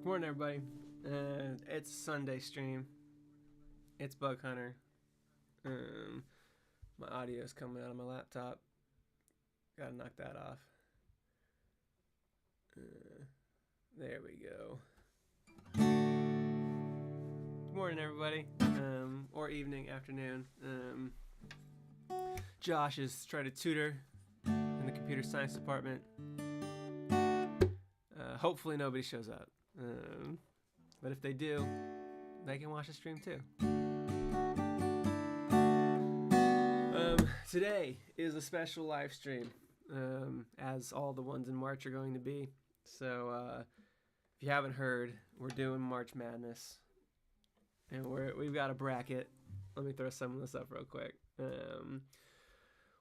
Good morning, everybody. It's Sunday stream. It's Bug Hunter. My audio is coming out of my laptop. Gotta knock that off. There we go. Good morning, everybody. Or evening, afternoon. Josh is trying to tutor in the computer science department. Hopefully nobody shows up. But if they do, they can watch the stream too. Today is a special live stream, as all the ones in March are going to be. So if you haven't heard, we're doing March Madness, and we've got a bracket. Let me throw some of this up real quick.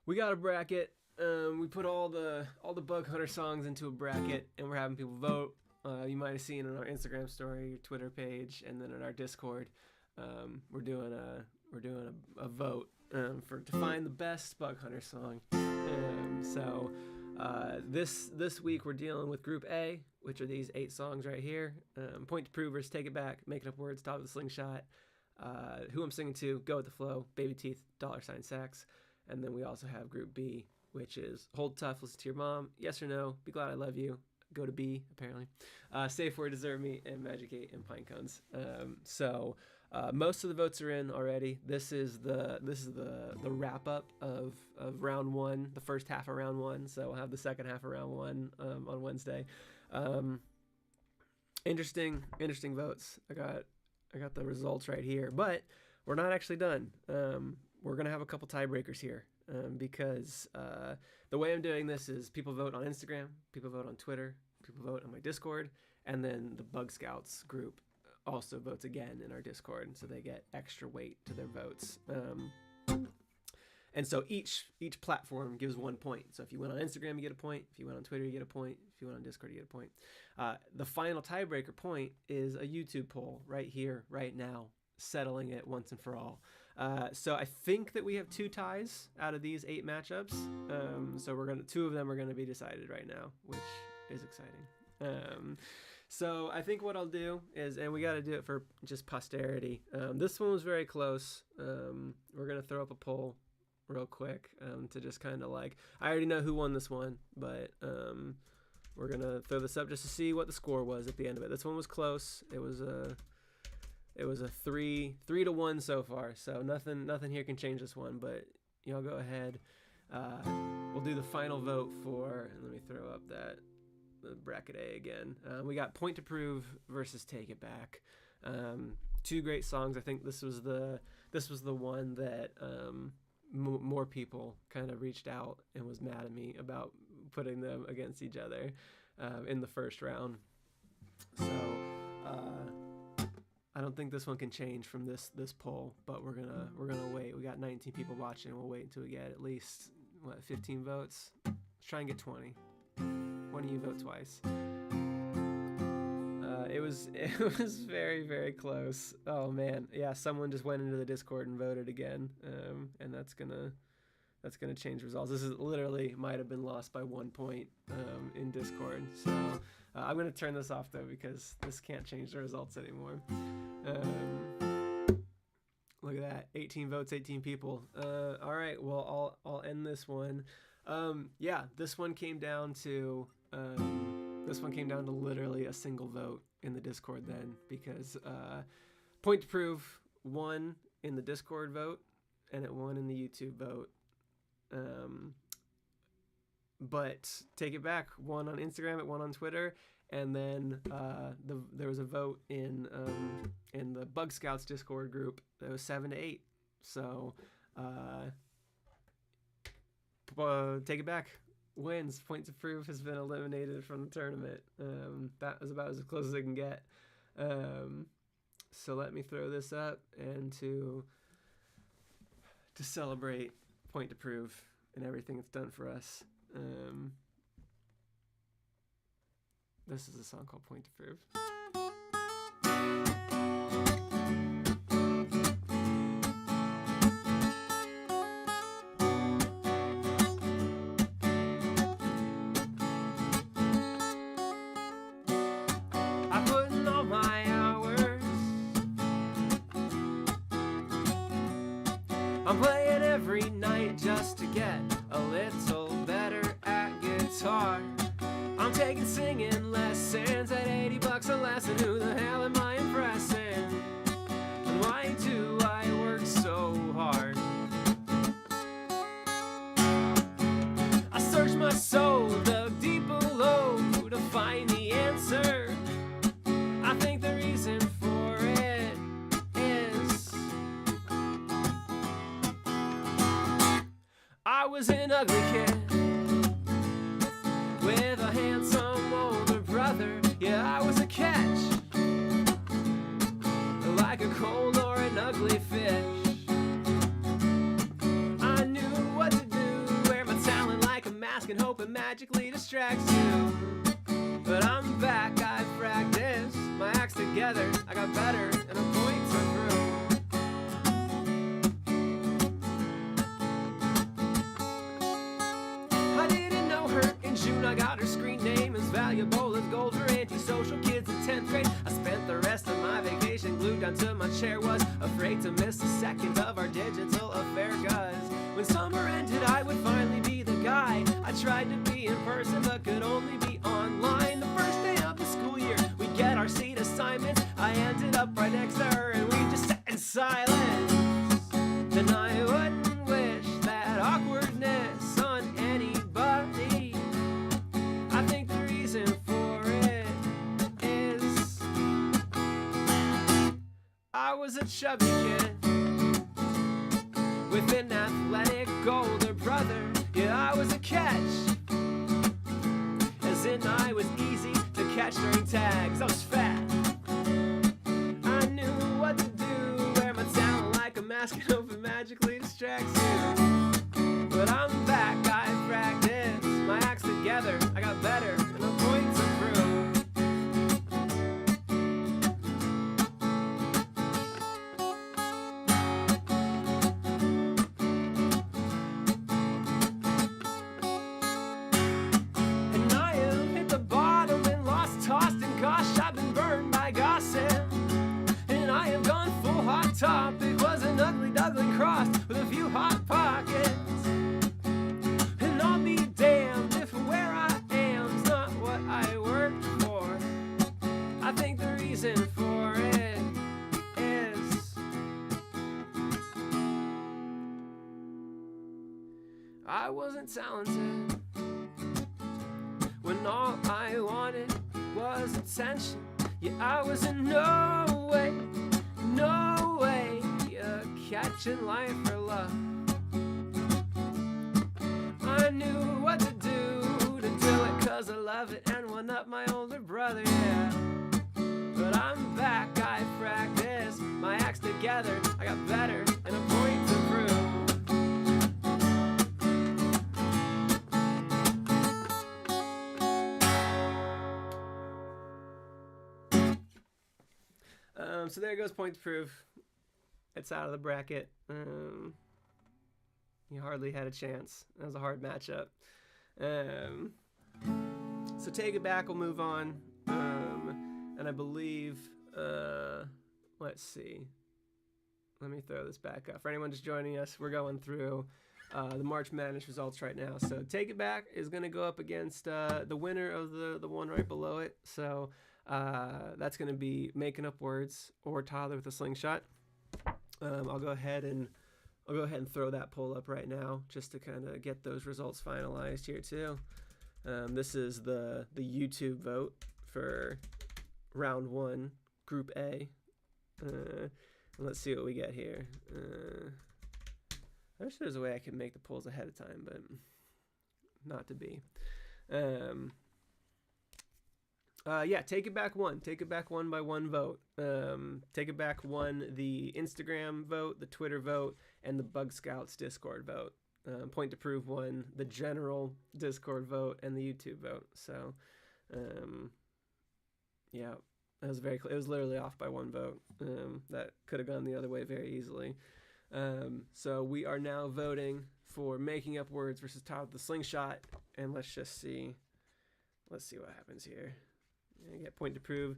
We got a bracket. We put all the Bug Hunter songs into a bracket, and we're having people vote. You might have seen it on our Instagram story, Twitter page, and then in our Discord. We're doing a vote to find the best Bug Hunter song. So this week we're dealing with Group A, which are these 8 songs right here. Point to Prove versus Take It Back, Making Up Words, Top of the Slingshot, Who I'm Singing To, Go With the Flow, Baby Teeth, $sign Sax. And then we also have Group B, which is Hold Tough, Listen to Your Mom, Yes or No, Be Glad I Love You, Go to B, apparently, Safeword, Deserve Me, and Magic 8 and Pine Cones. So most of the votes are in already. This is the wrap up of round 1, the first half of round 1. So we'll have the second half of round 1 on Wednesday. Interesting votes. I got the results right here, but we're not actually done. We're gonna have a couple tiebreakers here. Because the way I'm doing this is people vote on Instagram, people vote on Twitter, people vote on my Discord, and then the Bug Scouts group also votes again in our Discord, so they get extra weight to their votes. And so each platform gives 1 point. So if you went on Instagram, you get a point. If you went on Twitter, you get a point. If you went on Discord, you get a point. The final tiebreaker point is a YouTube poll right here, right now, settling it once and for all. So I think that we have 2 ties out of these 8 matchups. So 2 of them are gonna be decided right now, which is exciting. So I think what I'll do is, and we got to do it for just posterity. This one was very close. We're gonna throw up a poll real quick to just kind of like, I already know who won this one, but we're gonna throw this up just to see what the score was at the end of it. This one was close. It was a 3-1 so far, so nothing here can change this one, but y'all go ahead. We'll do the final vote for, and let me throw up the bracket A again. We got Point to Prove versus Take It Back. 2 great songs. I think this was the one that more people kind of reached out and was mad at me about putting them against each other in the first round. So I don't think this one can change from this poll, but we're gonna wait. We got 19 people watching. We'll wait until we get at least 15 votes. Let's try and get 20. One of you vote twice. It was very, very close. Oh man, yeah. Someone just went into the Discord and voted again, and that's gonna change results. This is literally might have been lost by 1 point in Discord. So I'm gonna turn this off though, because this can't change the results anymore. Look at that, 18 votes, 18 people. All right, well I'll end this one. Yeah, this one came down to literally a single vote in the Discord then, because Point to Prove won in the Discord vote and it won in the YouTube vote. But Take It Back won on Instagram, it won on Twitter, and then there was a vote in the Bug Scouts Discord group that was 7-8. So Take It Back wins. Point to Prove has been eliminated from the tournament. That was about as close as I can get. So let me throw this up, and to celebrate Point to Prove and everything it's done for us. This is a song called Point to Prove. I put I'm playing every night just to get a little better at guitar. I'm taking singing lessons at $80 a lesson. Who the hell am I impressing? And why do I work so hard? I searched my soul, dug deep below to find the answer. I think the reason for it is I was an ugly kid with a handsome older brother. Yeah, I was a catch, like a cold or an ugly fish. I knew what to do, wear my talent like a mask and hope it magically distracts you. But I'm back, I practiced my acts together. I got better and a point to prove. I didn't know her in June. I got her screen name as valuable as gold for antisocial kids in 10th grade. I spent the rest of my vacation glued down to my chair. Was afraid to miss a second of our digital affair. Cause when summer ended I would finally be the guy I tried to be in person but could only be online. The first day of the school year we get our seat assignments. I ended up right next to her and we just sat in silence. Then I wouldn't wish that awkwardness on anybody. I think the reason for it is I was a chubby kid with an athletic older brother. Yeah, I was a catch, as in I was easy to catch during tags. I was fat, I knew what to do, wear my talent like a mask and hope it magically distracts you. But I'm back, I practiced my acts together. I got better and a point to prove. And I have hit the bottom and lost, tossed, and gosh, I've been burned by gossip. And I have gone full hot topic, was an ugly duckling cross with a few hot pockets. And I'll be damned if where I am's not what I worked for. I think the reason for it is I wasn't talented when all I wanted was attention. Yeah, I was in no way catching life or love. I knew what to do it cause I love it and one up my older brother, yeah. But I'm back, I practiced my acts together. I got better and a point to prove. So there goes point to prove. It's out of the bracket. You hardly had a chance. That was a hard matchup. So take it back. We'll move on. And I believe, let's see. Let me throw this back up. For anyone just joining us, we're going through the March Madness results right now. So take it back is going to go up against the winner of the one right below it. So that's going to be Making Up Words or Toddler with a Slingshot. I'll go ahead and throw that poll up right now just to kind of get those results finalized here too. This is the YouTube vote for round 1, Group A. Let's see what we get here. I wish there was a way I could make the polls ahead of time, but not to be. Yeah, Take It Back won. Take It Back won by 1 vote. Take It Back won the Instagram vote, the Twitter vote, and the Bug Scouts Discord vote. Point to Prove won the general Discord vote and the YouTube vote. So, yeah, that was very close. It was literally off by 1 vote. That could have gone the other way very easily. So we are now voting for Making Up Words versus Todd with the Slingshot, and let's just see. Let's see what happens here. I get Point to Prove.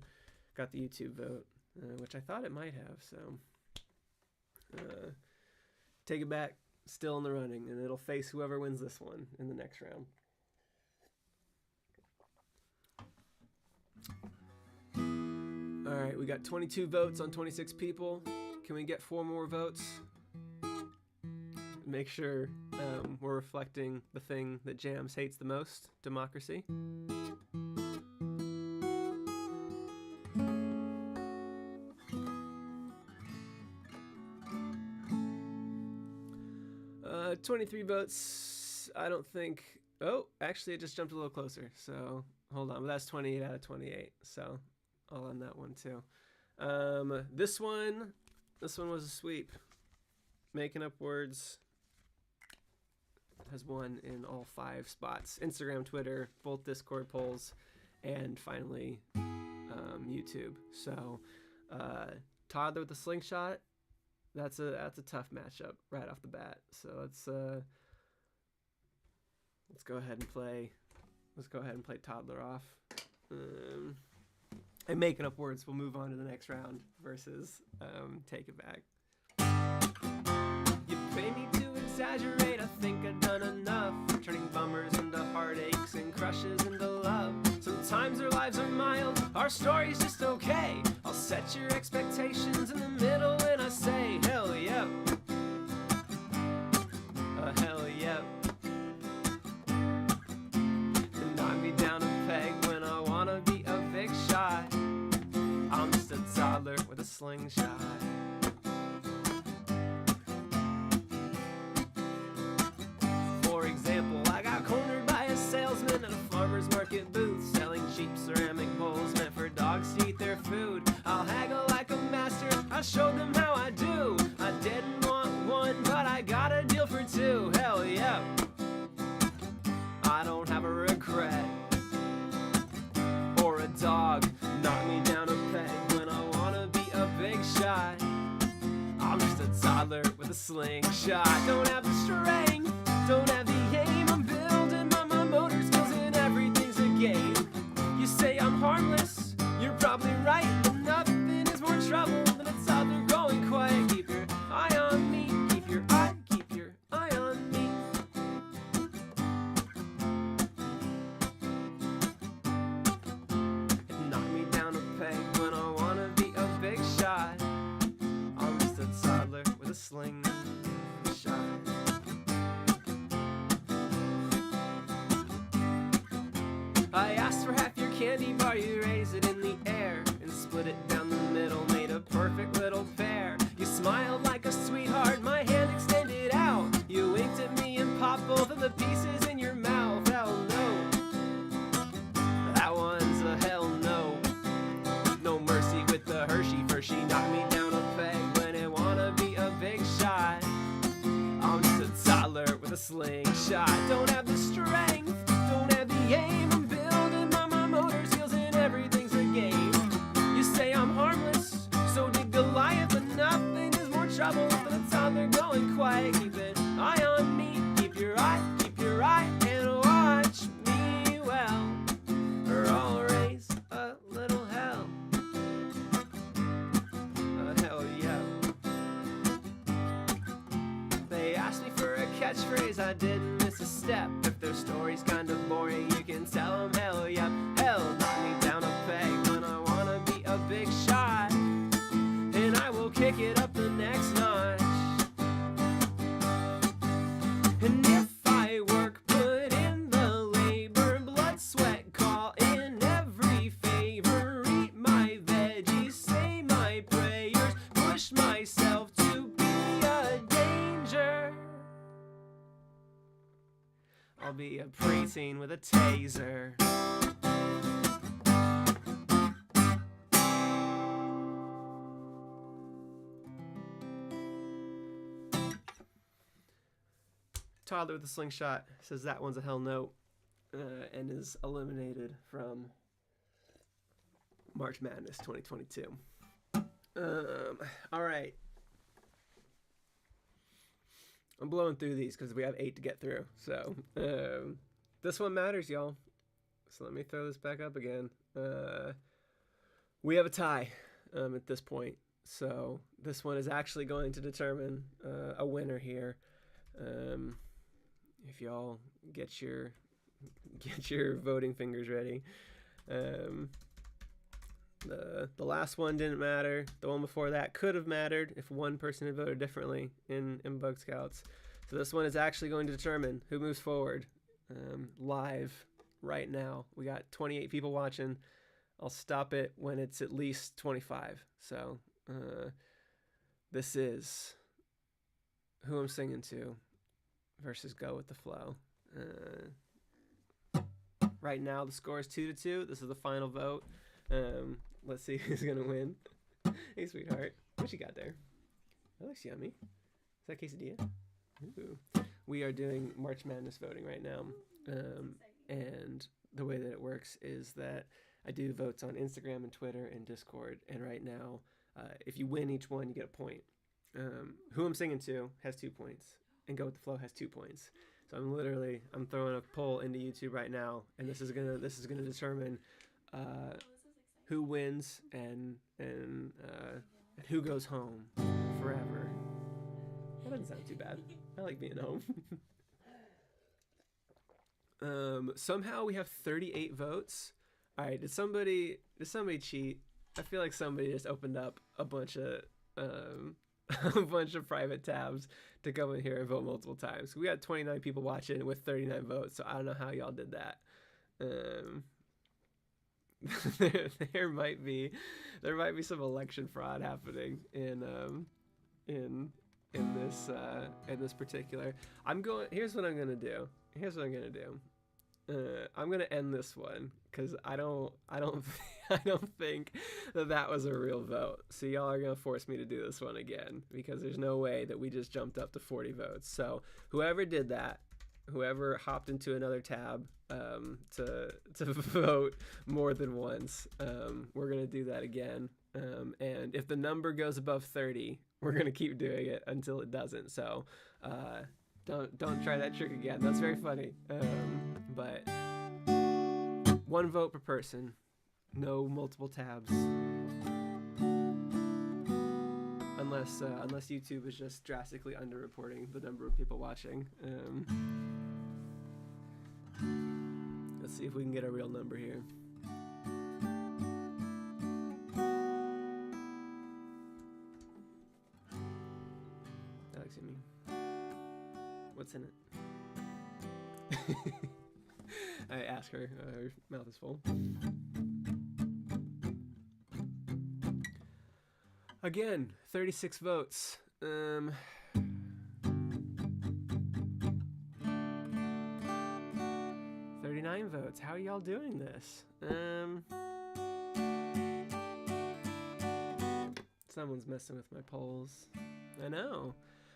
Got the YouTube vote, which I thought it might have. So Take It Back, still in the running, and it'll face whoever wins this one in the next round. All right, we got 22 votes on 26 people. Can we get 4 more votes? Make sure we're reflecting the thing that Jams hates the most, democracy. Uh, 23 votes. I don't think... Oh, actually, it just jumped a little closer. So, hold on. But that's 28 out of 28. So, I'll on that one, too. This one was a sweep. Making Up Words has won in all 5 spots. Instagram, Twitter, both Discord polls, and finally YouTube. So Toddler with the Slingshot, that's a tough matchup right off the bat. So let's go ahead and play Toddler off. And Making Up Words, we'll move on to the next round versus Take It Back. You pay me to exaggerate, I think I've done enough, turning bummers into heartaches and crushes into love. Sometimes our lives are mild, our story's just okay. I'll set your expectations in the middle and I say, hell yeah. Hell yeah. And knock me down a peg when I wanna be a big shot. I'm just a toddler with a slingshot. For example, I got cornered by a salesman at a farmer's market booth, selling cheap ceramic bowls meant for dogs to eat their food. I'll haggle like a master, I showed them how I do. I didn't want one, but I got a deal for 2. Hell yeah. I don't have a regret. Or a dog, knock me down a peg when I wanna be a big shot. I'm just a toddler with a slingshot. Don't have the strength, don't have the aim. I'm building my motor skills and everything's a game. You say I'm harmless, you're probably right, but nothing is more trouble than a toddler going quiet. Keep your eye on me, keep your eye on me. And knock me down a peg when I wanna be a big shot. I'm just a toddler with a slingshot. I asked for half your candy bar, you raise it in the air and split it down the middle, made a perfect little pair. You smiled like a sweetheart, my hand extended out. You winked at me and popped both of the pieces in your mouth. Hell no, that one's a hell no. No mercy with the Hershey, for she knocked me down a peg when I wanna be a big shot. I'm just a toddler with a slingshot. Don't have the strength, don't have the aim. I'm building my motor skills and everything's a game. You say I'm harmless, so did Goliath, but nothing is more trouble than a toddler going quiet. Keep an eye on me, keep your eye, and watch me well, or I'll raise a little hell. Hell yeah. They asked me for a catchphrase, I didn't miss a step. If their story's kinda boring, you can tell them hell yeah. Hell, knock me down a peg when I wanna be a big shot, and I will kick it up the next notch. And if I work, put in the labor, blood, sweat, call in every favor, eat my veggies, say my prayers, push myself to be a danger. I'll be a preteen with a taser. Toddler with a Slingshot says that one's a hell no, and is eliminated from March Madness 2022. All right. I'm blowing through these because we have 8 to get through. So this one matters, y'all. So let me throw this back up again. We have a tie at this point. So this one is actually going to determine a winner here. If y'all get your voting fingers ready. The last one didn't matter. The one before that could have mattered if one person had voted differently in Bug Scouts. So this one is actually going to determine who moves forward live right now. We got 28 people watching. I'll stop it when it's at least 25. So this is Who I'm Singing To versus Go With The Flow. Right now the score is 2-2. This is the final vote. Let's see who's gonna win. Hey, sweetheart, what you got there? That looks yummy. Is that quesadilla? Ooh. We are doing March Madness voting right now, and the way that it works is that I do votes on Instagram and Twitter and Discord, and right now, if you win each one, you get a point. Who I'm Singing To has 2 points, and Go With The Flow has 2 points. So I'm throwing a poll into YouTube right now, and this is gonna determine who wins and who goes home forever. That doesn't sound too bad. I like being home. Somehow we have 38 votes. All right, did somebody cheat? I feel like somebody just opened up a bunch of private tabs to come in here and vote multiple times. We got 29 people watching with 39 votes, so I don't know how y'all did that. There might be some election fraud happening in this particular. Here's what I'm gonna do. I'm gonna end this one because I don't think that was a real vote. So y'all are gonna force me to do this one again because there's no way that we just jumped up to 40 votes. So whoever did that, whoever hopped into another tab to vote more than once, we're gonna do that again. And if the number goes above 30, we're gonna keep doing it until it doesn't. So don't try that trick again. That's very funny. But 1 vote per person, no multiple tabs, unless YouTube is just drastically underreporting the number of people watching. Let's see if we can get a real number here. Alex, you mean? What's in it? I ask her. Her mouth is full. Again, 36 votes. 39 votes. How are y'all doing this? Someone's messing with my polls. I know.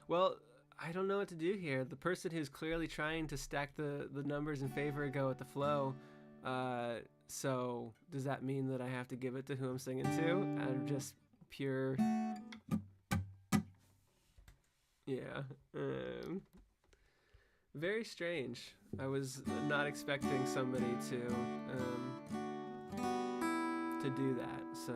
Well, I don't know what to do here. The person who's clearly trying to stack the numbers in favor of Go With The Flow. So does that mean that I have to give it to Who I'm Singing To? I'm just pure. Yeah. Very strange. I was not expecting somebody to do that. So,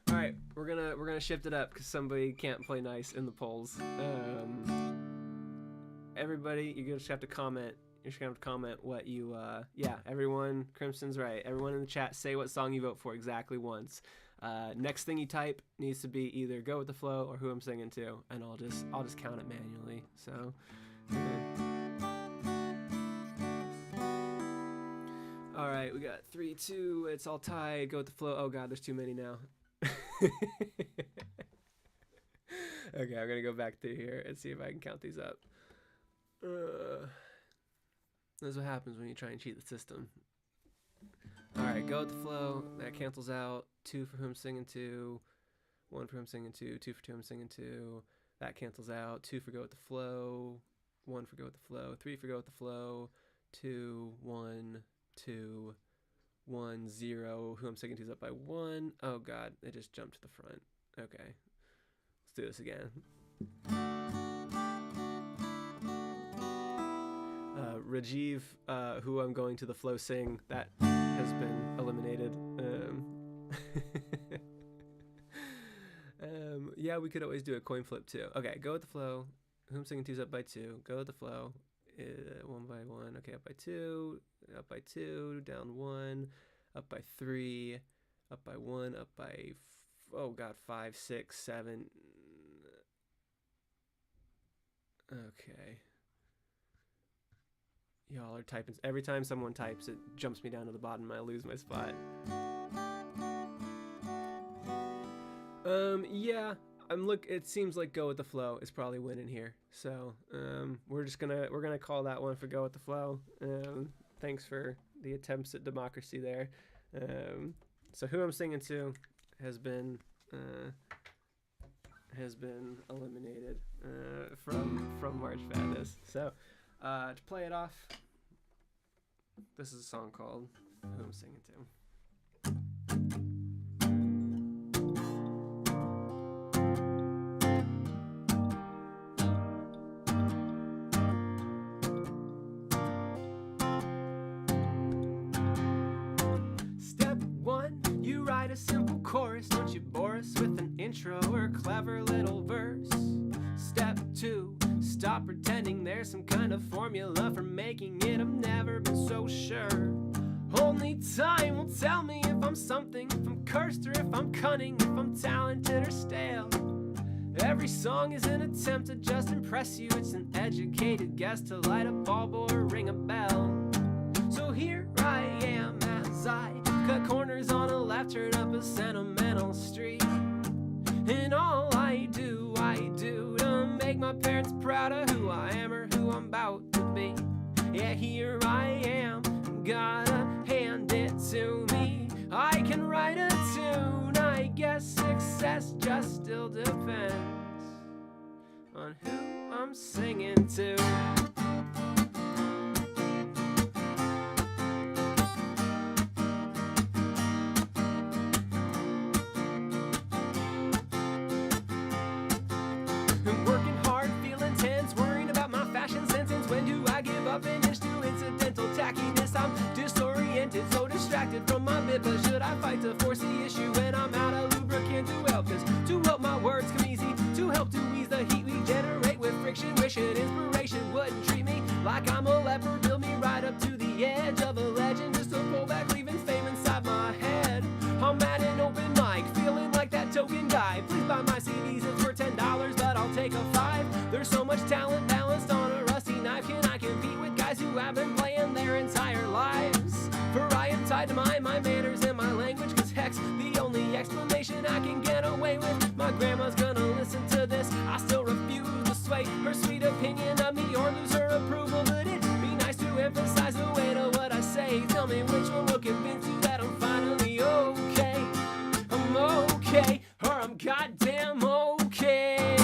all right, we're gonna shift it up because somebody can't play nice in the polls. Everybody, you just have to comment. You're just gonna have to comment what you. Yeah, everyone. Crimson's right. Everyone in the chat, say what song you vote for exactly once. Next thing you type needs to be either Go With The Flow or Who I'm Singing To, and I'll just count it manually. So. All right, we got 3-2. It's all tied. Go With The Flow. Oh God, there's too many now. Okay, I'm gonna go back through here and see if I can count these up. That's what happens when you try and cheat the system. All right, Go With The Flow. That cancels out. 2 for Who I'm Singing To. 1 for Who I'm Singing To. 2 for Who I'm Singing To. That cancels out. 2 for Go With The Flow. 1 for Go With The Flow. 3 for Go With The Flow. 2, 1, 2, 1, 0. Who I'm Singing To is up by 1. Oh God, it just jumped to the front. Okay, let's do this again. Rajiv, Who I'm Going To The Flow Sing, that has been eliminated. Yeah, we could always do a coin flip too. Okay, go with the flow. Who I'm singing to is up by 2. Go with the flow. 1 by 1. Okay, up by 2. Up by 2. Down 1. Up by 3. Up by 1. Up by 5, 6, 7. Okay. Y'all are typing. Every time someone types, it jumps me down to the bottom and I lose my spot. Yeah, it seems like Go with the Flow is probably winning here. So, we're gonna call that one for Go with the Flow. Thanks for the attempts at democracy there. So who I'm singing to has been eliminated from March Madness. So, to play it off, this is a song called Who I'm Singing To. A simple chorus, don't you bore us with an intro or a clever little verse. Step 2, stop pretending there's some kind of formula for making it. I've never been so sure. Only time will tell me if I'm something, if I'm cursed or if I'm cunning, if I'm talented or stale. Every song is an attempt to just impress you. It's an educated guess to light a bulb or ring a bell. So here I am as I cut corners on a left, turn up a sentimental street. And all I do to make my parents proud of who I am or who I'm about to be. Yeah, here I am, gotta hand it to me. I can write a tune, I guess success just still depends on who I'm singing to. So distracted from my bit, but should I fight to force the issue when I'm out of lubricant to help this? To help my words come easy, to help to ease the heat we generate with friction. Wishing inspiration wouldn't treat me like I'm a leper, build me right up to the edge of a legend, just to pull back, leaving fame inside my head. I'm at an open mic, feeling like that token guy. Please buy my CDs, it's worth $10, but I'll take a 5. There's so much talent balanced on a rusty knife. Can I compete with guys who have been playing their entire lives? For I am tied to my manners and my language, cause heck's the only explanation I can get away with. My grandma's gonna listen to this, I still refuse to sway her sweet opinion of me or lose her approval. But it'd be nice to emphasize the weight of what I say. Tell me which one will convince you that I'm finally okay. I'm okay, or I'm goddamn okay.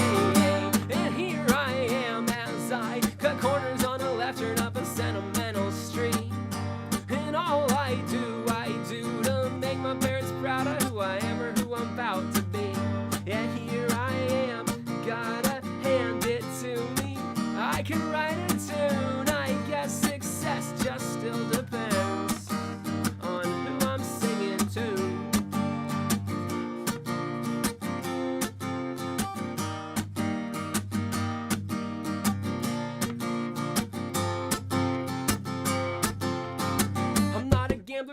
And here I am as I cut corners on the left, turn up a sentimental street. And all I do to make my parents proud of who I am or who I'm about to be. Yeah, here I am, gotta hand it to me. I can write a tune, I guess success just still depends on who I'm singing to.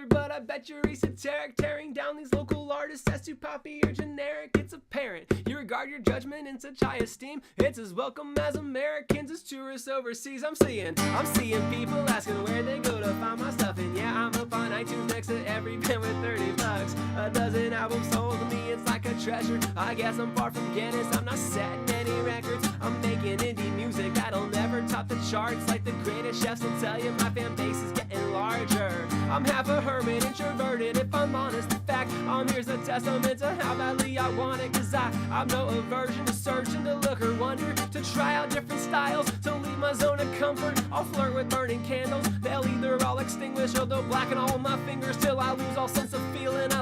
But I bet you're esoteric, tearing down these local artists as too poppy or generic. It's apparent you regard your judgment in such high esteem. It's as welcome as Americans as tourists overseas. I'm seeing people asking where they go to find my stuff. And yeah, I'm up on iTunes next to every band with $30. A dozen albums sold to me, it's like a treasure. I guess I'm far from Guinness, I'm not setting any records. I'm making indie music that'll never top the charts. Like the greatest chefs will tell you, my fan base is getting larger. I'm half a hermit, introverted, if I'm honest. In fact, here's a testament to how badly I want it. Cause I've no aversion to searching, to look or wonder, to try out different styles, to leave my zone of comfort. I'll flirt with burning candles, they'll either all extinguish or they'll blacken all my fingers till I lose all sense of feeling. I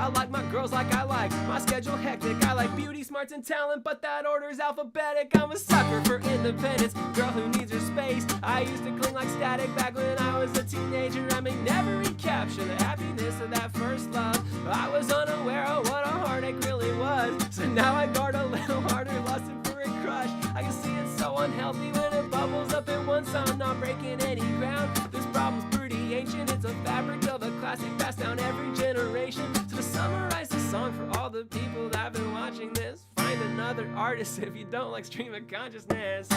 like my girls like I like my schedule hectic. I like beauty, smarts, and talent, but that order's alphabetic. I'm a sucker for independence, girl who needs her space. I used to cling like static back when I was a teenager. I may never recapture the happiness of that first love. I was unaware of what a heartache really was, so now I guard a little song for all the people that have been watching this. Find another artist if you don't like stream of consciousness.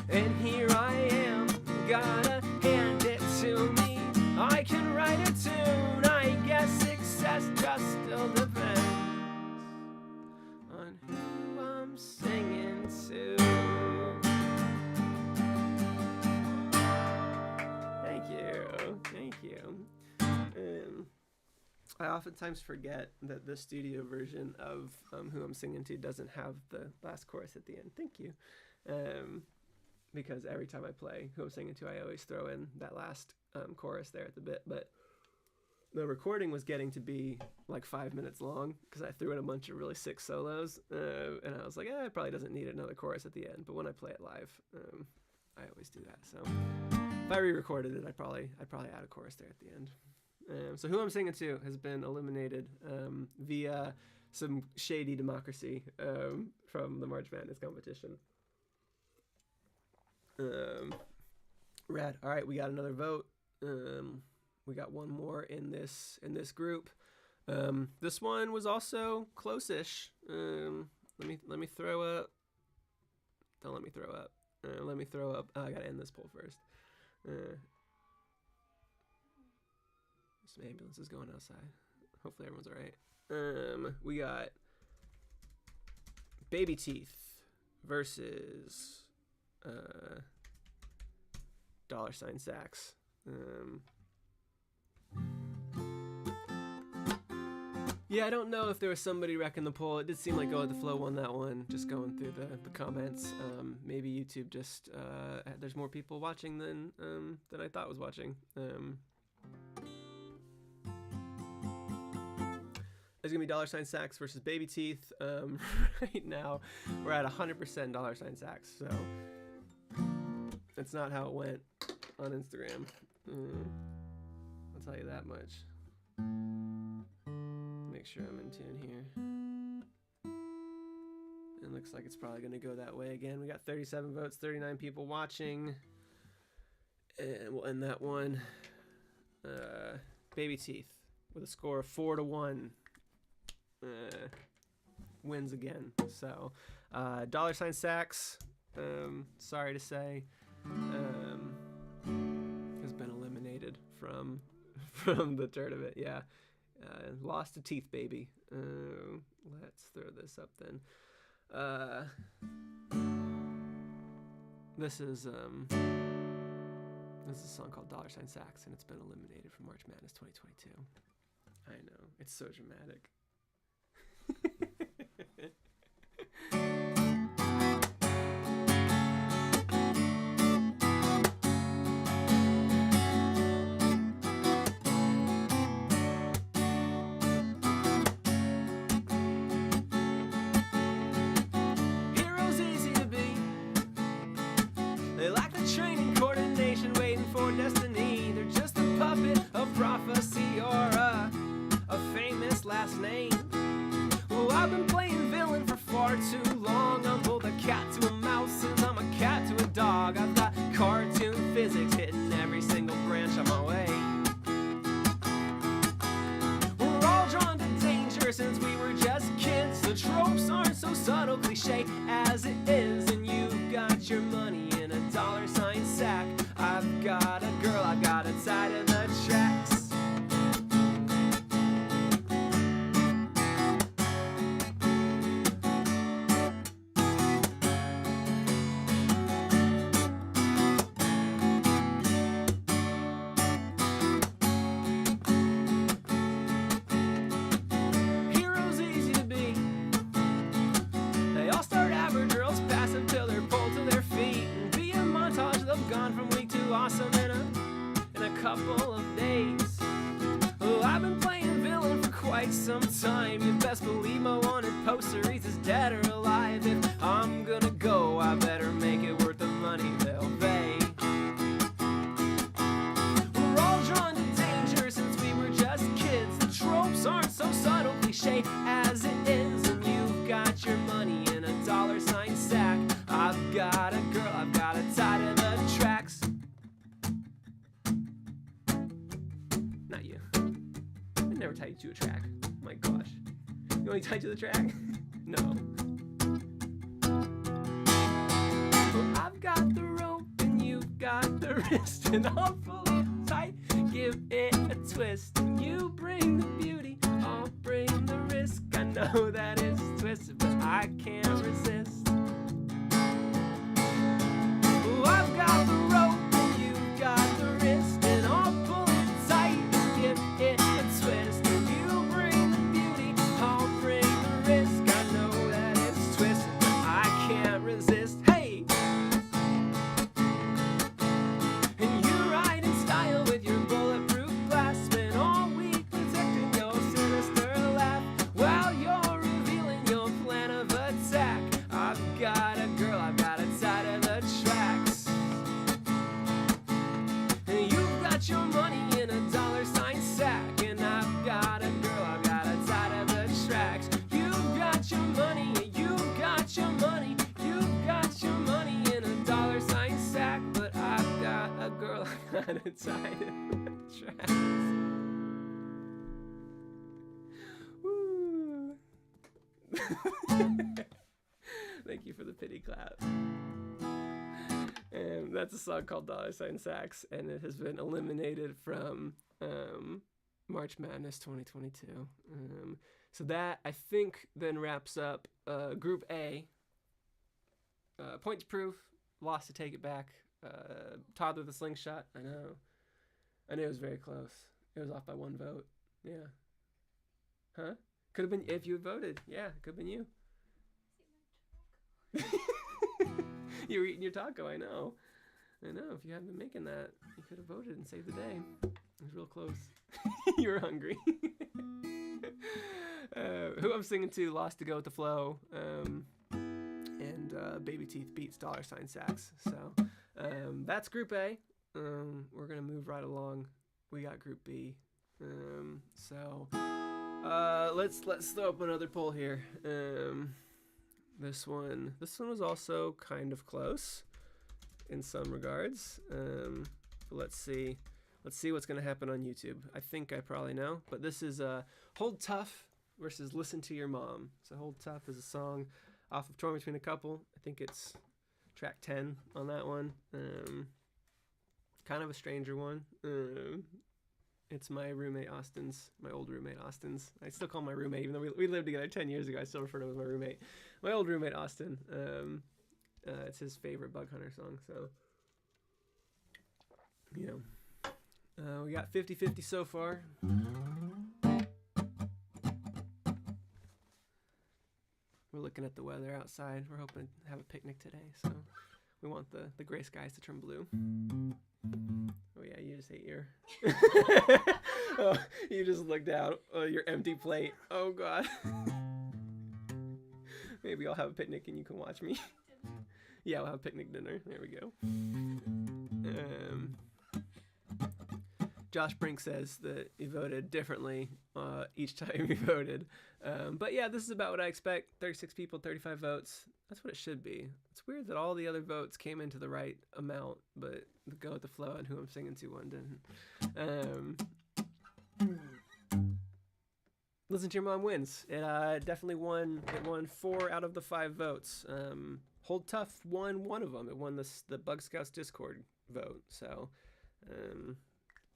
And here I am, gotta hand it to me. I can write a tune, I guess success just still depends on who I'm singing to. Thank you. I oftentimes forget that the studio version of Who I'm Singing To doesn't have the last chorus at the end. Thank you. Because every time I play Who I'm Singing To, I always throw in that last chorus there at the bit. But the recording was getting to be like 5 minutes long because I threw in a bunch of really sick solos. And I was like, it probably doesn't need another chorus at the end. But when I play it live, I always do that. So if I re-recorded it, I'd probably add a chorus there at the end. So Who I'm Singing To has been eliminated via some shady democracy from the March Madness competition. Rad. All right, we got another vote. We got one more in this group. This one was also close-ish. Let me throw up. Don't let me throw up. Let me throw up. I gotta end this poll first. Some ambulances going outside. Hopefully everyone's all right. We got Baby Teeth versus $ Sax. Yeah, I don't know if there was somebody wrecking the poll. It did seem like Go With The Flow won that one, just going through the comments. Maybe YouTube just, there's more people watching than I thought was watching. There's going to be $ Sax versus Baby Teeth. Right now, we're at 100% $ Sax, so that's not how it went on Instagram. I'll tell you that much. Make sure I'm in tune here. It looks like it's probably going to go that way again. We got 37 votes, 39 people watching. And we'll end that one. Baby Teeth with a score of 4-1. Wins again. So $ Sax, sorry to say, has been eliminated from the tournament. Yeah. Lost to Teeth Baby. Let's throw this up then. This is a song called $ Sax, and it's been eliminated from March Madness 2022. I know, it's so dramatic. Heroes easy to be. They lack the training, coordination, waiting for destiny. They're just a puppet of prophecy or a famous last name. Well, I've been playing villain for far too long. I'm both a cat to a mouse and I'm a cat to a dog. I've got cartoon physics hitting every single branch on my way. We're all drawn to danger since we were just kids. The tropes aren't so subtle, cliche as it is. And you've got your money in a $ sack. I've got a girl, I've got it tied to the tracks. Couple of days. Oh, I've been playing villain for quite some time. You best believe my wanted poster reads is dead or alive. If I'm gonna go, I better make it worth the money they'll pay. We're all drawn to danger since we were just kids. The tropes aren't so subtle, cliche as it is. And you've got your money in a $ sack. I've got a girl, I've got it tied to the tracks. never tied you to a track. My gosh. You only tied to the track? No. Well, I've got the rope and you've got the wrist, and I'll pull it tight, give it a twist. When you bring the beauty, I'll bring the risk. I know that it's twisted, but I can't resist. Oh, I've got the rope and you've got the wrist, and I'll pull it tight and give it a twist. When you bring the beauty, I'll bring the risk. I know that it's twisted, but I can't resist. Hey! And you ride in style with your bulletproof glass, spend all week protecting your sinister laugh while you're revealing your plan of attack. I've got a girl, I've got a tied to the tracks. And you've got your money in a $sign sack, and I've got a girl, I've got a tied to the tracks. You've got your money, you've got your money, you've got your money in a $sign sack, but I've got a girl, I've got a tied to the tracks. Woo. Thank you for the pity clap. And that's a song called $sign Sax, and it has been eliminated from March Madness 2022. So that, I think, then wraps up Group A. Points proof, lost to Take It Back. Toddler the Slingshot, I know it was very close. It was off by 1 vote. Yeah. Huh? Could have been, if you had voted. Yeah, could have been you. You were eating your taco, I know. If you hadn't been making that, you could have voted and saved the day. It was real close. You were hungry. Who I'm singing to, Lost to Go with the Flow. And Baby Teeth beats $sign Sax. So that's Group A. We're going to move right along. We got Group B. So let's throw up another poll here. This one was also kind of close in some regards. But let's see what's going to happen on YouTube. I think I probably know, but this is Hold Tough versus Listen to Your Mom. So Hold Tough is a song off of Torn Between a Couple. I think it's track 10 on that one. Kind of a stranger one. It's my roommate Austin's, my old roommate Austin's. I still call him my roommate, even though we lived together 10 years ago. I still refer to him as my roommate. My old roommate Austin. It's his favorite Bug Hunter song. So, we got 50-50 so far. We're looking at the weather outside. We're hoping to have a picnic today, so we want the gray skies to turn blue. Oh yeah, you just ate your... Oh, you just looked down. Oh, your empty plate. Oh god. Maybe I'll have a picnic and you can watch me. Yeah, we'll have picnic dinner. There we go. Josh Brink says that he voted differently each time he voted. But yeah, this is about what I expect. 36 people, 35 votes. That's what it should be. It's weird that all the other votes came into the right amount, but the Go with the Flow and Who I'm Singing To one didn't. Listen to Your Mom wins. It definitely won. It won 4 out of the 5 votes. Hold Tough won 1 of them. It won the Bug Scouts Discord vote. So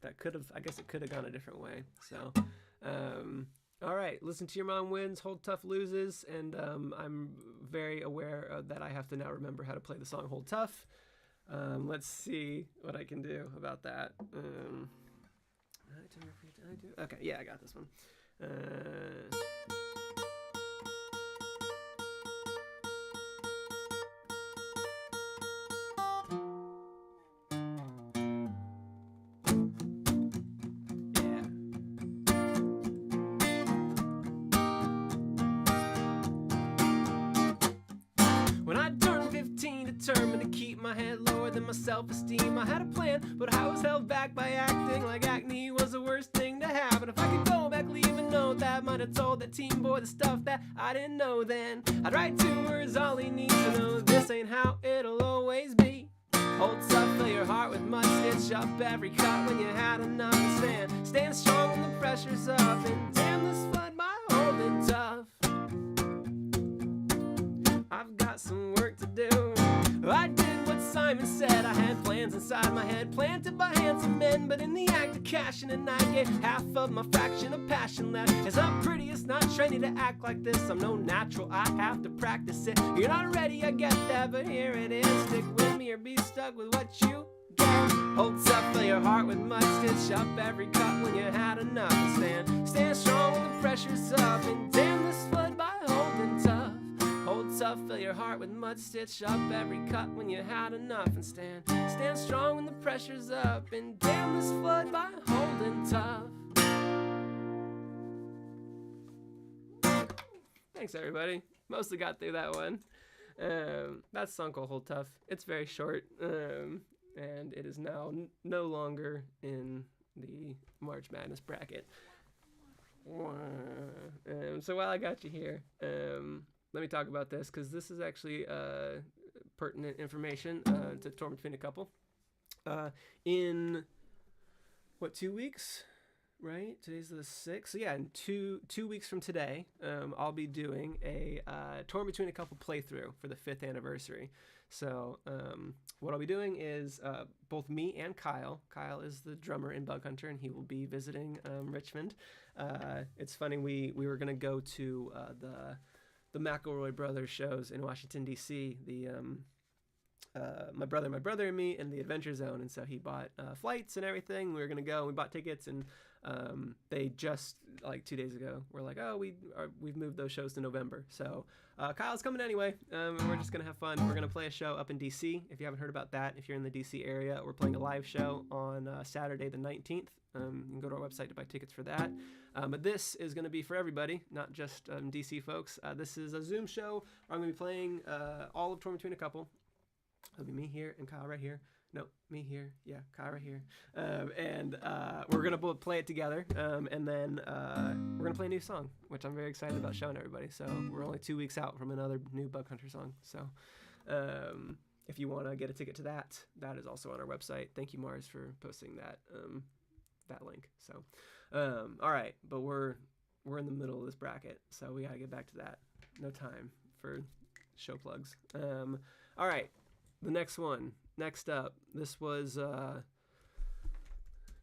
that could have, I guess it could have gone a different way. So, all right, Listen to Your Mom wins, Hold Tough loses, and I'm very aware that I have to now remember how to play the song Hold Tough. Let's see what I can do about that. Okay, yeah, I got this one. Determined to keep my head lower than my self-esteem. I had a plan, but I was held back by acting like acne was the worst thing to happen. If I could go back, leave a note that might have told that teen boy the stuff that I didn't know then. I'd write 2 words, all he needs to know. This ain't how it'll always be. Hold tough, fill your heart with mud, stitch up every cut when you had enough to stand. Stand strong when the pressure's up, and damn this flood by holding tough. I've got some work to do. I did what Simon said. I had plans inside my head, planted by handsome men, but in the act of cashing in, I get half of my fraction of passion left. As I'm pretty, it's not trendy to act like this. I'm no natural, I have to practice it. You're not ready, I get that, but here it is. Stick with me or be stuck with what you get. Hold tough, fill your heart with mud, stitch up every cut when you had enough to stand. Stand strong when the pressure's up, and damn this flood by holding tough. Hold tough, fill your heart with mud, stitch up every cut when you had enough, and stand strong when the pressure's up, and damn this flood by holding tough. Thanks everybody, mostly got through that one. That's a song called Hold Tough. It's very short, and it is now no longer in the March Madness bracket. So while I got you here, let me talk about this, because this is actually pertinent information to Torn Between a Couple. In, 2 weeks? Right? Today's the 6th. So yeah, in two weeks from today, I'll be doing a Torn Between a Couple playthrough for the 5th anniversary. So what I'll be doing is both me and Kyle. Kyle is the drummer in Bug Hunter, and he will be visiting Richmond. It's funny, we were going to go to the McElroy Brothers shows in Washington, D.C., my brother and me in the Adventure Zone, and so he bought flights and everything. We were going to go, and we bought tickets, and they just, 2 days ago, were like, oh, we've moved those shows to November. So Kyle's coming anyway, and we're just going to have fun. We're going to play a show up in D.C. If you haven't heard about that, if you're in the D.C. area, we're playing a live show on Saturday the 19th. You can go to our website to buy tickets for that. But this is going to be for everybody, not just DC folks. This is a Zoom show where I'm going to be playing all of Torn Between a Couple. It'll be me here and Kyle right here. No, me here. Yeah, Kyle right here. And we're going to play it together. And then we're going to play a new song, which I'm very excited about showing everybody. So we're only 2 weeks out from another new Bug Hunter song. So if you want to get a ticket to that, that is also on our website. Thank you, Mars, for posting that link. So all right, but we're in the middle of this bracket, so we gotta get back to that. No time for show plugs. All right, the next up, this was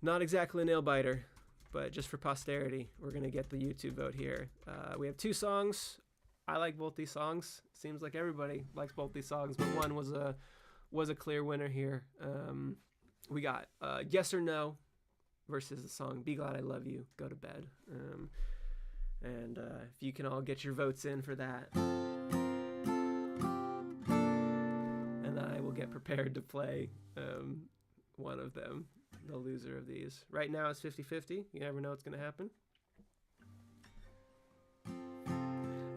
not exactly a nail biter, but just for posterity, we're gonna get the YouTube vote here. We have 2 songs. I like both these songs. Seems like everybody likes both these songs, but one was a clear winner here. We got Yes or No versus the song Be Glad I Love You, Go to Bed. And if you can all get your votes in for that, and I will get prepared to play one of them, the loser of these. Right now it's 50-50. You never know what's going to happen.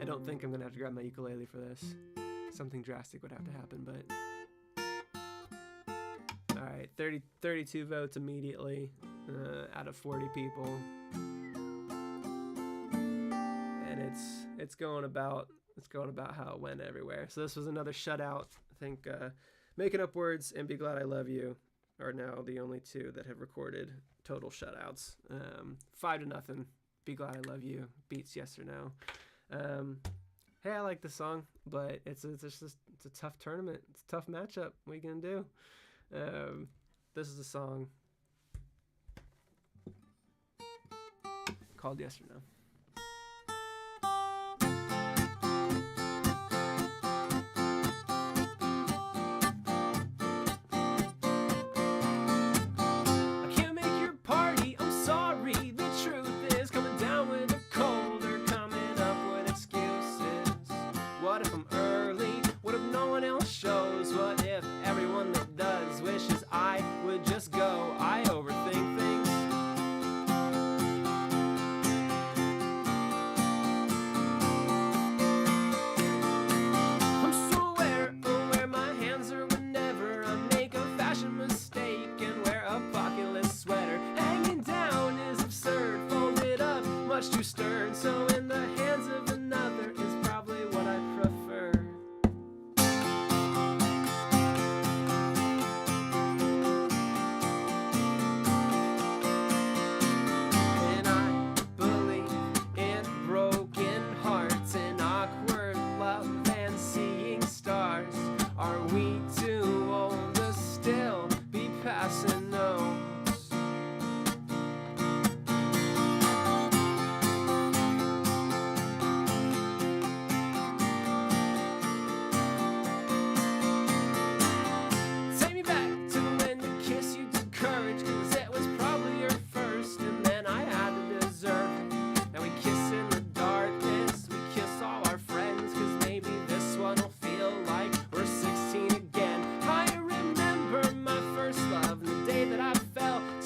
I don't think I'm going to have to grab my ukulele for this. Something drastic would have to happen, but... All right, 32 votes immediately out of 40 people, and it's going about how it went everywhere. So this was another shutout. I think Making Up Words and Be Glad I Love You are now the only 2 that have recorded total shutouts. 5-0. Be Glad I Love You beats Yes or No. Hey, I like the song, but it's a tough tournament. It's a tough matchup. What are you gonna do? This is a song called Yes or No. I can't make your party, I'm sorry. The truth is coming down with a cold or coming up with excuses. What if I'm early? What if no one else shows? What if everyone that does wishes I would just go? I overthink things.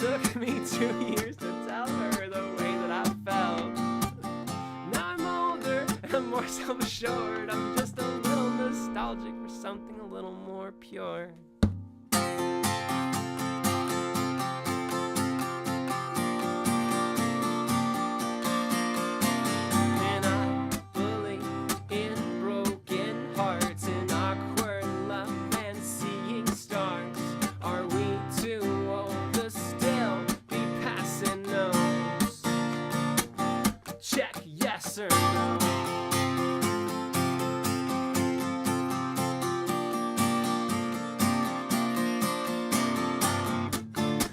Took me 2 years to tell her the way that I felt. Now I'm older and I'm more self-assured. I'm just a little nostalgic for something a little more pure. And I believe in broken hearts and awkward love and seeing stars. Are we too old to still be passing notes? Check yes or no.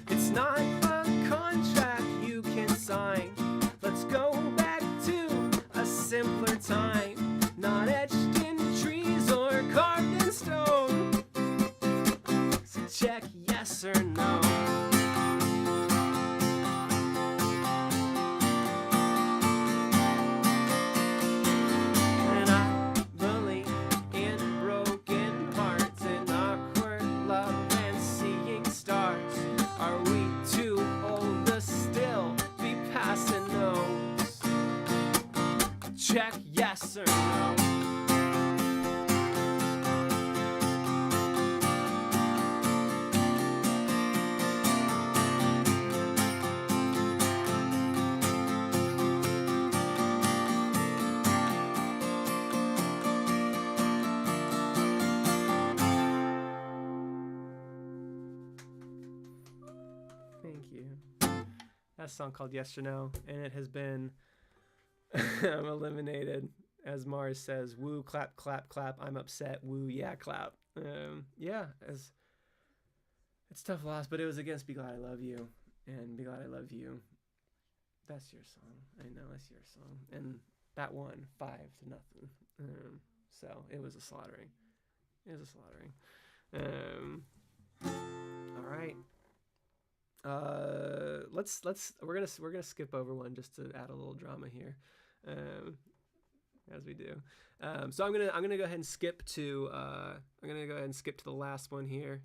It's not a contract you can sign. Let's go back to a simpler time, not etched in trees or carved in stone. So check yes or no. And I believe in broken hearts and awkward love and seeing stars. Are we too old to still be passing notes? Check yes or no. Thank you. That's a song called Yes or No, and it has been eliminated. As Mars says, woo, clap, clap, clap. I'm upset. Woo, yeah, clap. Yeah, it's tough loss, but it was against Be Glad I Love You, and Be Glad I Love You. That's your song. I know that's your song, and that won 5-0. So it was a slaughtering. It was a slaughtering. All right. We're gonna skip over one just to add a little drama here, as we do. So I'm gonna go ahead and skip to the last one here.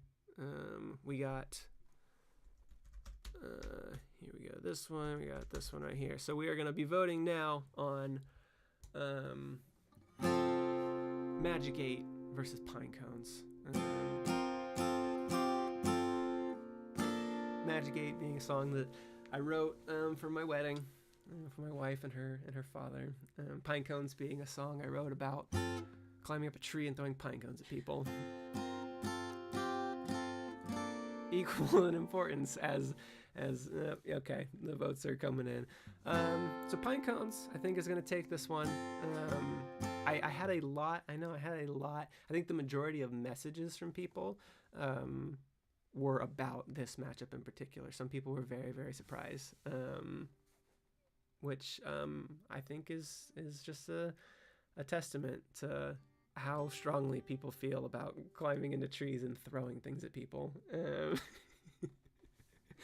We got here we go. This one, we got this one right here. So we are gonna be voting now on Magic 8 versus Pine Cones. Magic 8 being a song that I wrote for my wedding, for my wife and her father. Pine Cones being a song I wrote about climbing up a tree and throwing pine cones at people. Equal in importance as okay, the votes are coming in. So Pine Cones, I think, is going to take this one. I had a lot. I think the majority of messages from people were about this matchup in particular. Some people were very, very surprised, which I think is just a testament to how strongly people feel about climbing into trees and throwing things at people.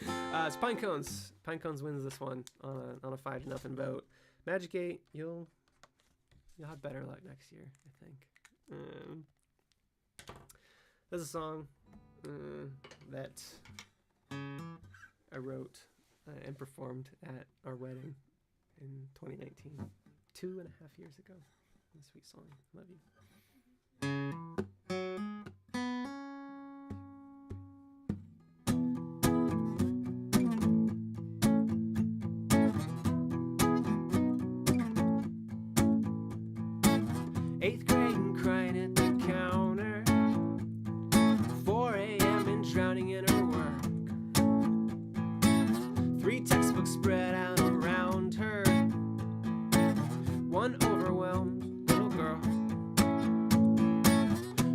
It's Pine Cones. Pine Cones wins this one on a 5-0 vote. Magic 8, you'll have better luck next year, I think. There's a song that I wrote and performed at our wedding in 2019, 2.5 years ago. A sweet song. Love you. 8th grade and crying at the counter, 4 a.m. and drowning in her work, 3 textbooks spread out around her, 1 overwhelmed little girl.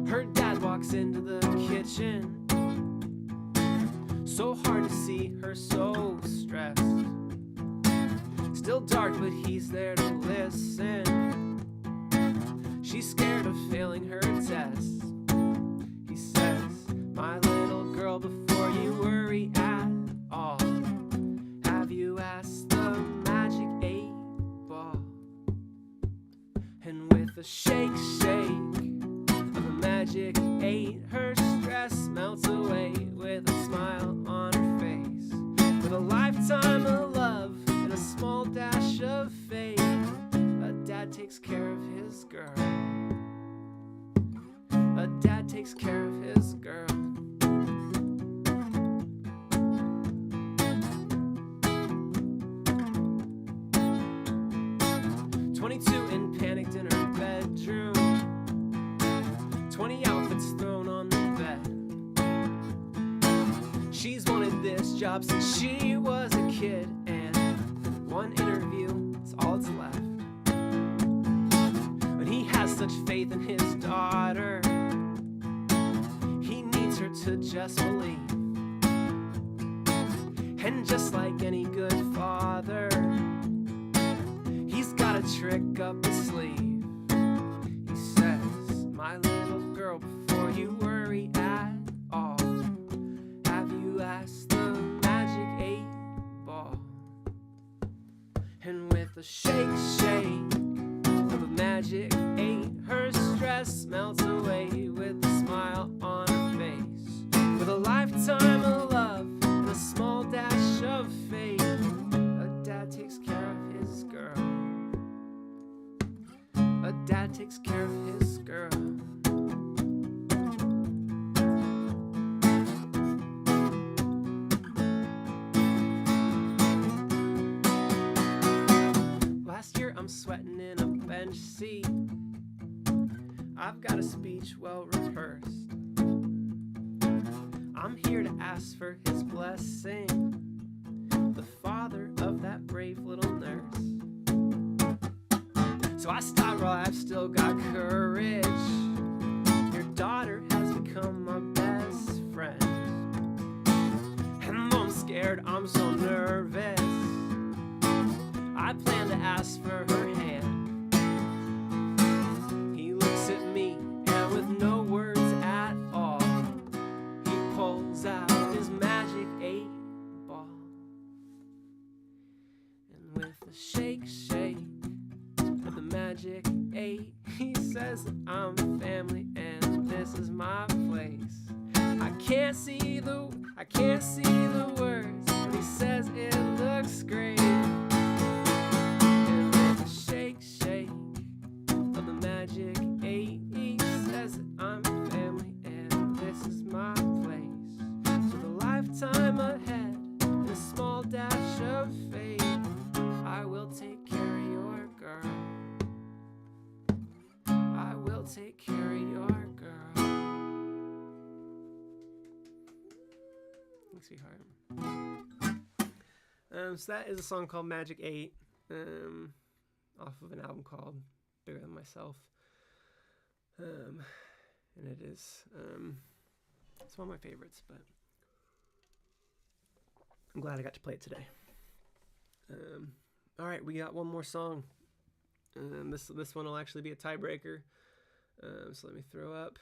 Her dad walks into the kitchen, so hard to see her so stressed. Still dark, but he's there to listen. She's scared of failing her test. He says, my little girl, before you worry at all, have you asked the Magic 8 Ball? And with a shake of a Magic 8, her stress melts away with a smile on her face. dad takes care of his girl. A dad takes care of his girl. And panicked in her bedroom. 20 outfits thrown on the bed. She's wanted this job since she was a kid, and one interview is all that's left. But he has such faith in his daughter, he needs her to just believe. And just like any good father, he's got a trick up his sleeve. He says, my little girl, before you worry at all, have you asked the magic 8-ball? And with a shake, shake of a magic 8, her stress melts away with a smile on her face. With a lifetime of love and a small dash of faith, a dad takes care of his girl. A dad takes care of his girl. Last year I'm sweating in a bench seat. I've got a speech well rehearsed. I'm here to ask for his blessing, the father of that brave little nurse. So I stop while I've still got courage. Your daughter has become my best friend. And though I'm scared, I'm so nervous, I plan to ask for her hand. He looks at me and with no words at all, he pulls out his magic 8-ball. And with a shake, shake, the magic 8, he says that I'm family and this is my place. I can't see the words, but he says it looks great. And with a shake, shake of the magic 8, he says that I'm family and this is my place. So the lifetime ahead and a small dash of faith, I will take care of your girl. I will take care of your girl. Thanks, sweetheart. So that is a song called Magic 8, off of an album called Bigger Than Myself. And it is, it's one of my favorites, but I'm glad I got to play it today. All right, we got one more song. This one will actually be a tiebreaker. So let me throw up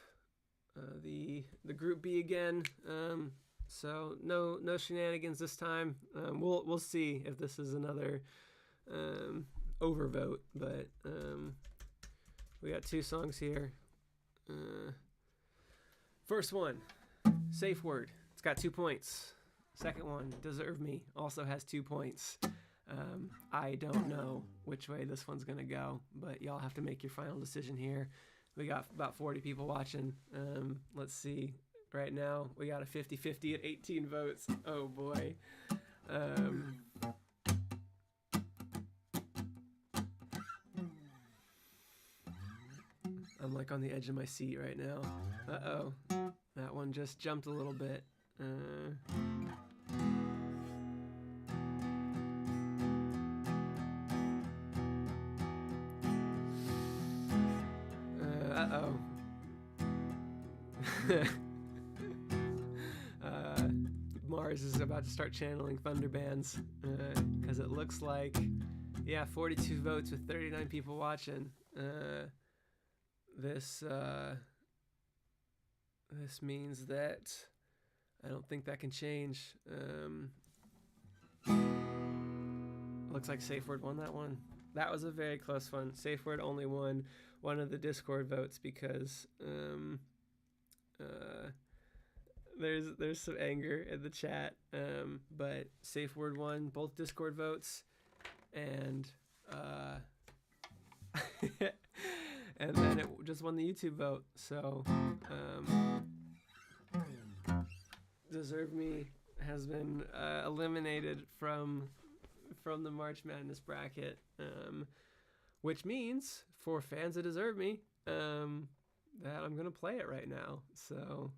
the Group B again. So no shenanigans this time. We'll see if this is another overvote, but we got two songs here. First one, Safeword. It's got 2 points. Second one, Deserve Me, also has 2 points. I don't know which way this one's gonna go, but y'all have to make your final decision here. We got about 40 people watching. Let's see. Right now, we got a 50-50 at 18 votes. Oh boy. I'm like on the edge of my seat right now. Uh-oh. That one just jumped a little bit. Uh-oh. Mars is about to start channeling Thunder Bands, because it looks like, 42 votes with 39 people watching. This means that I don't think that can change. Looks like Safeword won that one. That was a very close one. Safeword only won one of the Discord votes because there's some anger in the chat, but Safeword won both Discord votes, and And then it just won the YouTube vote. So, Deserve Me has been eliminated from the March Madness bracket, which means for fans of Deserve Me, that I'm gonna play it right now. So,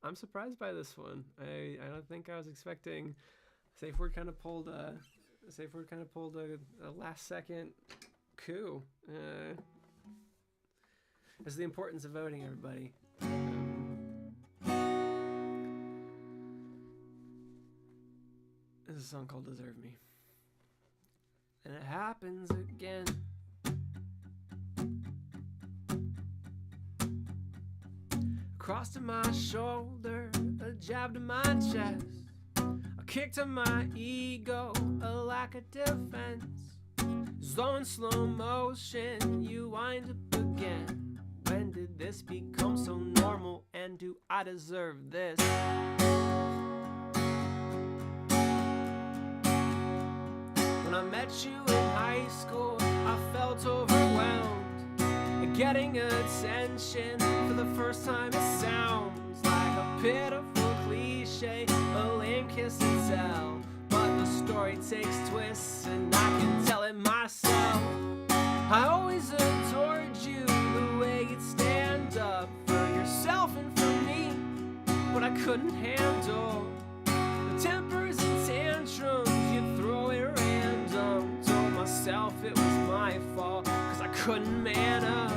I'm surprised by this one. I don't think I was expecting. Safeword kind of pulled a last second coup. That's the importance of voting, everybody. There's a song called Deserve Me. And it happens again. Cross to my shoulder, a jab to my chest, a kick to my ego, a lack of defense. Slow in slow motion, you wind up again. When did this become so normal, and do I deserve this? When I met you in high school, I felt overwhelmed. Getting attention for the first time, it sounds like a pitiful cliche, a lame kiss and tell. But the story takes twists, and I can tell it myself. I always adored you, the way you'd stand up for yourself and for me. But I couldn't handle the tempers and tantrums you'd throw at random. Told myself it was my fault, 'cause I couldn't man up.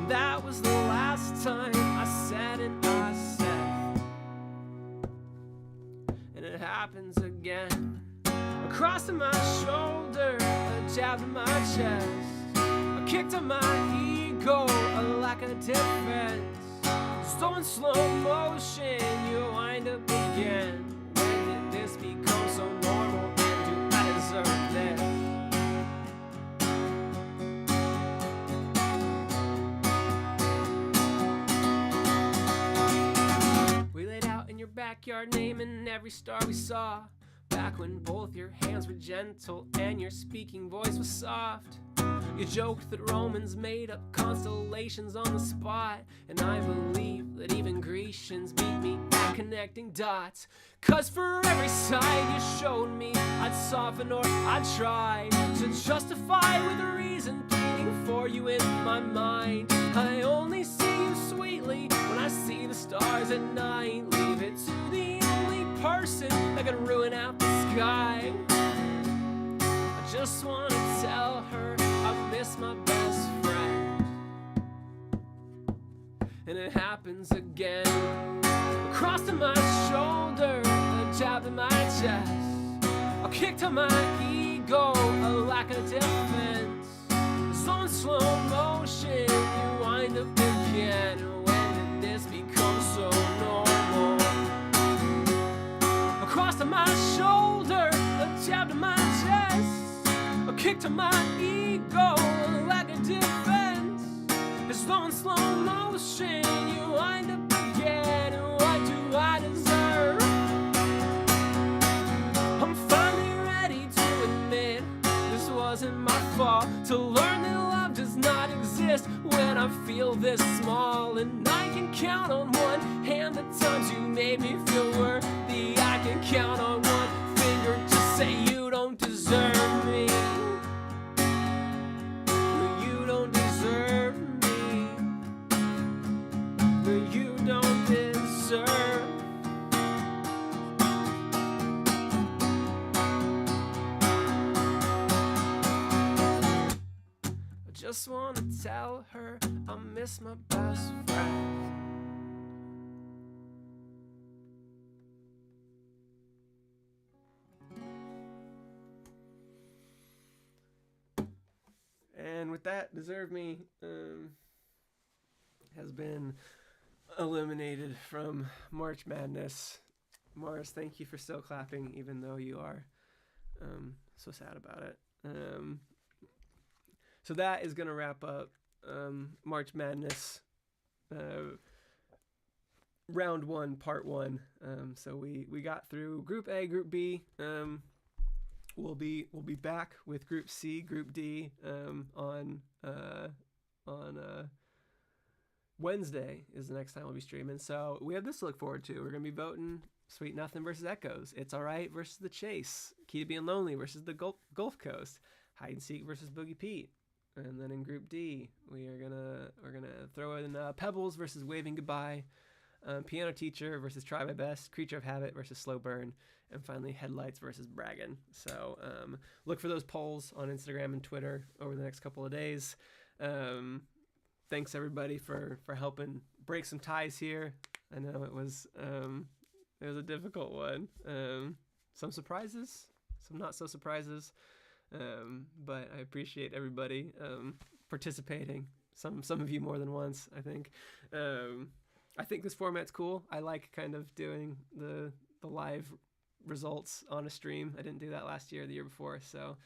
That was the last time I said and I said. And it happens again. A cross to my shoulder, a jab to my chest, a kick to my ego, a lack of defense. So in slow motion, you wind up again. When did this become so normal, and do I deserve this? Backyard naming every star we saw, back when both your hands were gentle and your speaking voice was soft. You joked that Romans made up constellations on the spot, and I believe that even Grecians beat me at connecting dots. 'Cause for every side you showed me, I'd soften or I'd try to justify with a reason, pleading for you in my mind. I only see you sweetly when I see the stars at night. Leave it to the only person that can ruin out the sky. I just wanna tell her I miss my best friend. And it happens again. Across to my shoulder, a jab to my chest, a kick to my ego, a lack of defense. So in slow motion, you wind up again. When did this become so normal? Across to my shoulder, a jab to my chest, a kick to my ego, a lack of defense. It's slow in slow motion, you wind up again. What do I deserve? I'm finally ready to admit this wasn't my fault. To learn that love does not exist when I feel this small. And I can count on one hand the times you made me feel worthy. I can count on one finger to say you don't deserve me. You don't deserve me. You don't deserve. I just wanna tell her I miss my best friend. And with that, Deserve Me has been eliminated from March Madness. Mars, thank you for still clapping, even though you are so sad about it. So that is going to wrap up March Madness round 1, part 1. So we got through Group A, Group B. we'll be back with Group C, Group D on Wednesday is the next time we'll be streaming. So we have this to look forward to. We're gonna be voting Sweet Nothing versus Echoes, It's Alright versus The Chase, Key to Being Lonely versus the Gulf Coast, Hide and Seek versus Boogie Pete. And then in Group D, we're gonna throw in Pebbles versus Waving Goodbye, Piano Teacher versus Try My Best, Creature of Habit versus Slow Burn, and finally Headlights versus Braggin'. So look for those polls on Instagram and Twitter over the next couple of days. Thanks everybody for helping break some ties here. I know it was a difficult one. Some surprises, some not so surprises. But I appreciate everybody participating. Some of you more than once, I think. I think this format's cool. I like kind of doing the live results on a stream. I didn't do that last year or the year before, so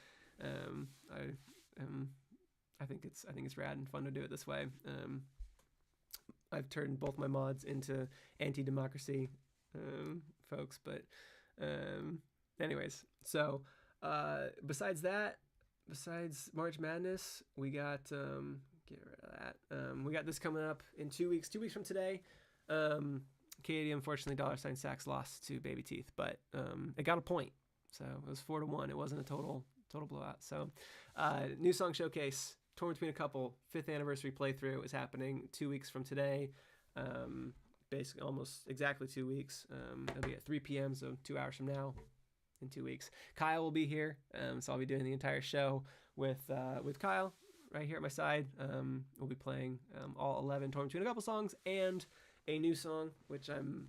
I think it's rad and fun to do it this way. I've turned both my mods into anti-democracy folks, but anyways, so besides March Madness, we got get rid of that. We got this coming up in 2 weeks. 2 weeks from today. Katie, unfortunately, $Sax lost to Baby Teeth, but it got a point, so it was 4-1. It wasn't a total blowout. So, new song showcase, Torn Between a Couple, 5th anniversary playthrough is happening 2 weeks from today. Basically, almost exactly 2 weeks. It'll be at 3 p.m., so 2 hours from now. In 2 weeks, Kyle will be here, so I'll be doing the entire show with Kyle right here at my side. We'll be playing all 11 Torn Between a Couple songs and a new song, which I'm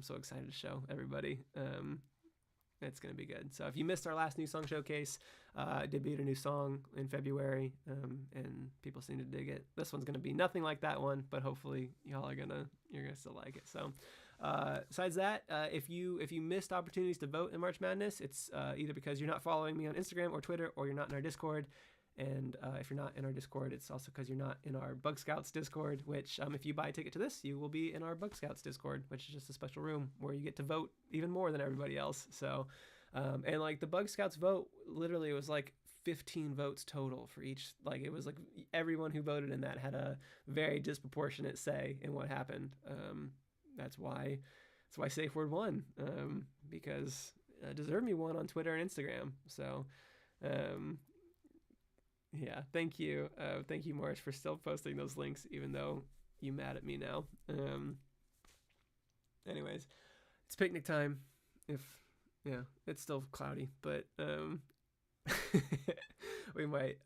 so excited to show everybody. It's gonna be good. So if you missed our last new song showcase, I debuted a new song in February, and people seem to dig it. This one's gonna be nothing like that one, but hopefully you're gonna still like it. So. Besides that, if you missed opportunities to vote in March Madness, it's either because you're not following me on Instagram or Twitter, or you're not in our Discord. And if you're not in our Discord, it's also because you're not in our Bug Scouts Discord, which if you buy a ticket to this, you will be in our Bug Scouts Discord, which is just a special room where you get to vote even more than everybody else. So, and like the Bug Scouts vote, literally it was like 15 votes total for each. Like it was like everyone who voted in that had a very disproportionate say in what happened. That's why Safeword won, because Deserve Me won on Twitter and Instagram. So, yeah, thank you, Morris, for still posting those links, even though you mad at me now. Anyways, it's picnic time. It's still cloudy, but we might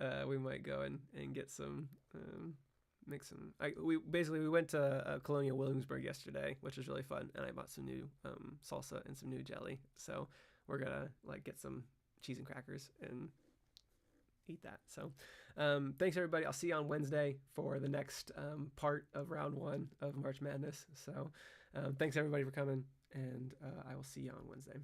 go and get some. Make some. We went to Colonial Williamsburg yesterday, which was really fun, and I bought some new salsa and some new jelly. So we're gonna get some cheese and crackers and eat that. So thanks everybody. I'll see you on Wednesday for the next part of round 1 of March Madness. So thanks everybody for coming, and I will see you on Wednesday.